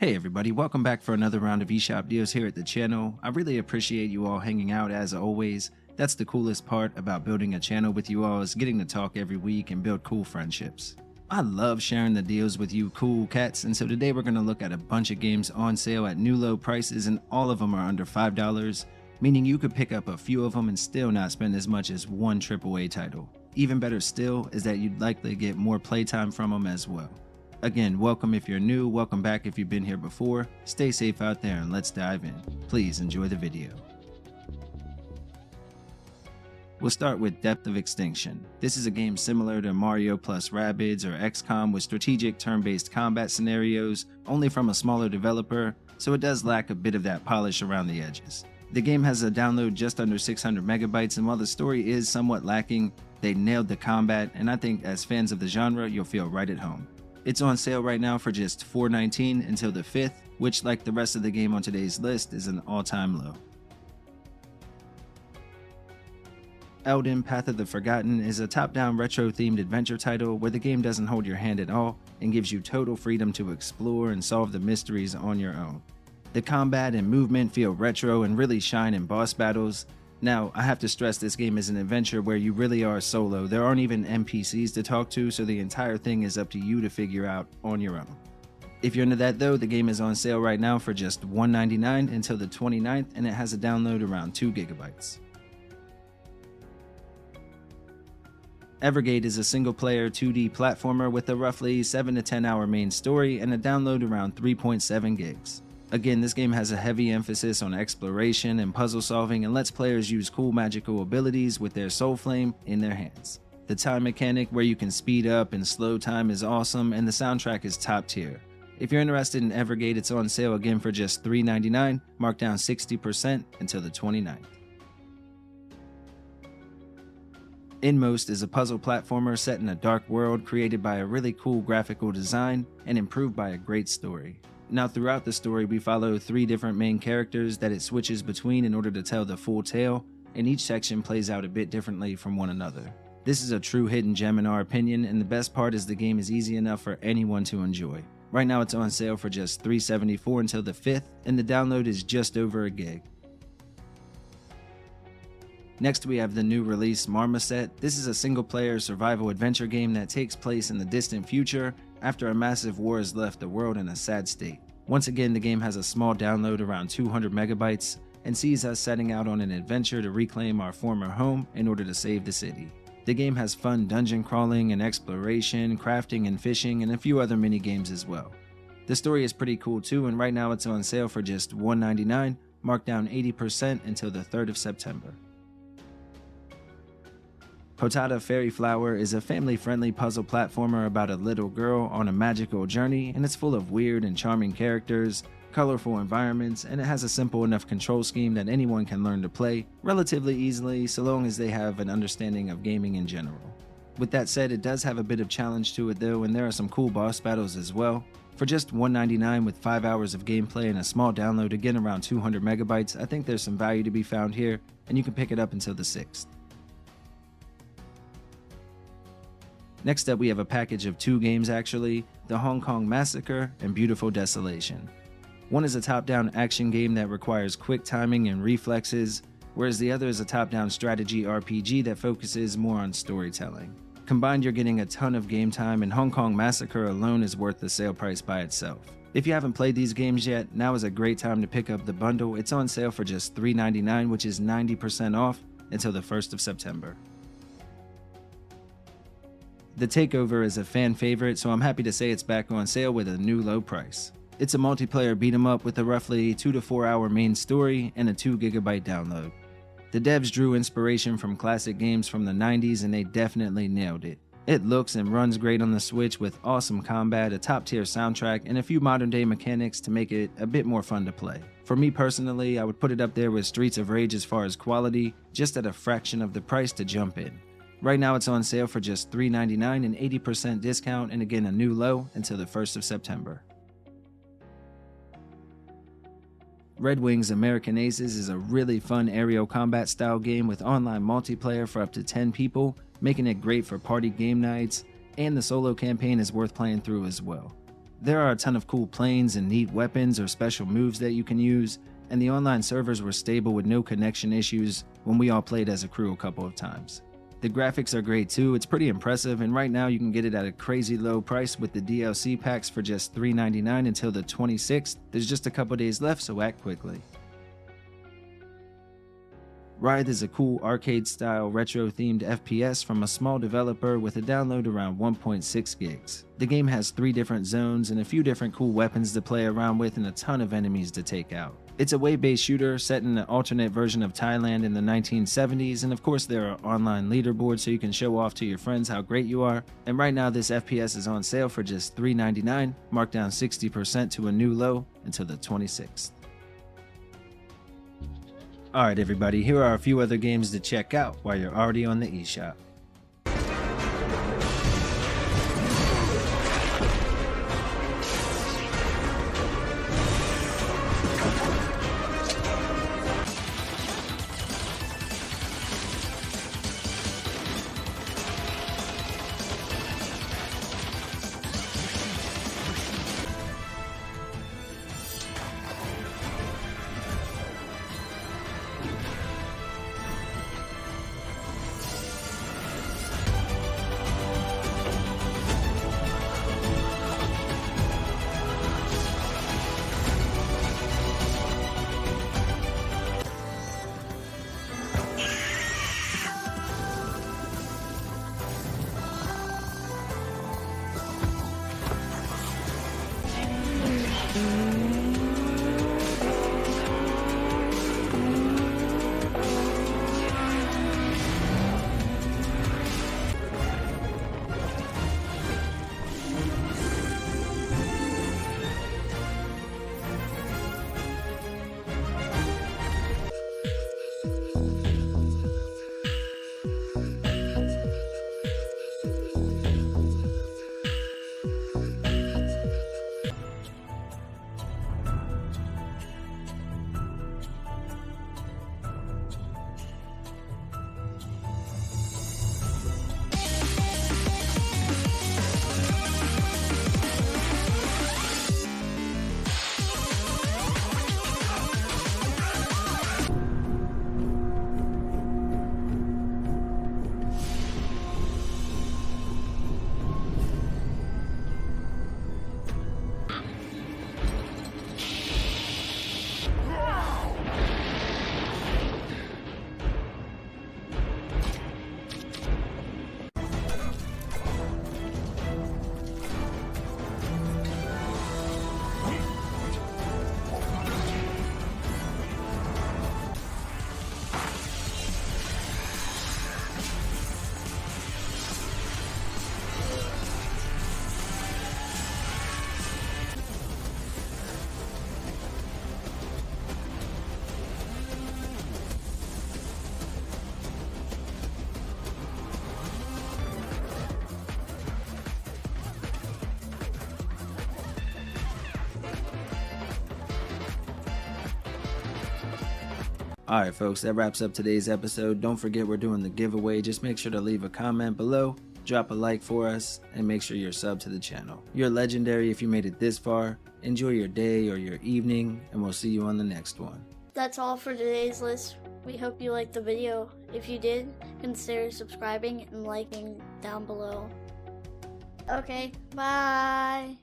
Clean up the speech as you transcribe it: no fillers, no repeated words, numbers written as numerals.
Hey everybody, welcome back for another round of eShop deals here at the channel. I really appreciate you all hanging out as always. That's the coolest part about building a channel with you all, is getting to talk every week and build cool friendships. I love sharing the deals with you cool cats, and so today we're going to look at a bunch of games on sale at new low prices, and all of them are under $5, meaning you could pick up a few of them and still not spend as much as one AAA title. Even better still is that you'd likely get more playtime from them as well. Again, welcome if you're new, welcome back if you've been here before. Stay safe out there and let's dive in. Please enjoy the video. We'll start with Depth of Extinction. This is a game similar to Mario plus Rabbids or XCOM with strategic turn-based combat scenarios, only from a smaller developer, so it does lack a bit of that polish around the edges. The game has a download just under 600 megabytes, and while the story is somewhat lacking, they nailed the combat, and I think as fans of the genre, you'll feel right at home. It's on sale right now for just $4.19 until the 5th, which, like the rest of the game on today's list, is an all-time low. Elden: Path of the Forgotten is a top-down retro-themed adventure title where the game doesn't hold your hand at all and gives you total freedom to explore and solve the mysteries on your own. The combat and movement feel retro and really shine in boss battles. Now, I have to stress this game is an adventure where you really are solo. There aren't even NPCs to talk to, so the entire thing is up to you to figure out on your own. If you're into that though, the game is on sale right now for just $1.99 until the 29th, and it has a download around 2 gigabytes. Evergate is a single-player 2D platformer with a roughly 7 to 10 hour main story and a download around 3.7 gigs. Again, this game has a heavy emphasis on exploration and puzzle solving and lets players use cool magical abilities with their soul flame in their hands. The time mechanic where you can speed up and slow time is awesome, and the soundtrack is top tier. If you're interested in Evergate, it's on sale again for just $3.99, marked down 60% until the 29th. INMOST is a puzzle platformer set in a dark world created by a really cool graphical design and improved by a great story. Now, throughout the story, we follow 3 different main characters that it switches between in order to tell the full tale, and each section plays out a bit differently from one another. This is a true hidden gem in our opinion, and the best part is the game is easy enough for anyone to enjoy. Right now it's on sale for just $3.74 until the 5th, and the download is just over a gig. Next we have the new release Marmoset. This is a single-player survival adventure game that takes place in the distant future after a massive war has left the world in a sad state. Once again, the game has a small download around 200 megabytes and sees us setting out on an adventure to reclaim our former home in order to save the city. The game has fun dungeon crawling and exploration, crafting and fishing, and a few other mini games as well. The story is pretty cool too, and right now it's on sale for just $1.99, marked down 80% until the 3rd of September. Potata Fairy Flower is a family-friendly puzzle platformer about a little girl on a magical journey, and it's full of weird and charming characters, colorful environments, and it has a simple enough control scheme that anyone can learn to play relatively easily so long as they have an understanding of gaming in general. With that said, it does have a bit of challenge to it though, and there are some cool boss battles as well. For just $1.99 with 5 hours of gameplay and a small download, again around 200 megabytes, I think there's some value to be found here, and you can pick it up until the 6th. Next up we have a package of 2 games actually, the Hong Kong Massacre and Beautiful Desolation. One is a top-down action game that requires quick timing and reflexes, whereas the other is a top-down strategy RPG that focuses more on storytelling. Combined, you're getting a ton of game time, and Hong Kong Massacre alone is worth the sale price by itself. If you haven't played these games yet, now is a great time to pick up the bundle. It's on sale for just $3.99, which is 90% off until the 1st of September. The TakeOver is a fan favorite, so I'm happy to say it's back on sale with a new low price. It's a multiplayer beat 'em up with a roughly 2 to 4 hour main story and a 2 gigabyte download. The devs drew inspiration from classic games from the 90s and they definitely nailed it. It looks and runs great on the Switch with awesome combat, a top tier soundtrack, and a few modern day mechanics to make it a bit more fun to play. For me personally, I would put it up there with Streets of Rage as far as quality, just at a fraction of the price to jump in. Right now it's on sale for just $3.99 and 80% discount, and again a new low until the 1st of September. Red Wings American Aces is a really fun aerial combat style game with online multiplayer for up to 10 people, making it great for party game nights, and the solo campaign is worth playing through as well. There are a ton of cool planes and neat weapons or special moves that you can use, and the online servers were stable with no connection issues when we all played as a crew a couple of times. The graphics are great too, it's pretty impressive, and right now you can get it at a crazy low price with the DLC packs for just $3.99 until the 26th. There's just a couple days left, so act quickly. WRITHE is a cool arcade-style retro-themed FPS from a small developer with a download around 1.6 gigs. The game has 3 different zones and a few different cool weapons to play around with and a ton of enemies to take out. It's a wave-based shooter set in an alternate version of Thailand in the 1970s, and of course there are online leaderboards so you can show off to your friends how great you are. And right now this FPS is on sale for just $3.99, marked down 60% to a new low until the 26th. Alright everybody, here are a few other games to check out while you're already on the eShop. Alright folks, that wraps up today's episode. Don't forget we're doing the giveaway. Just make sure to leave a comment below, drop a like for us, and make sure you're subbed to the channel. You're legendary if you made it this far. Enjoy your day or your evening, and we'll see you on the next one. That's all for today's list. We hope you liked the video. If you did, consider subscribing and liking down below. Okay, bye!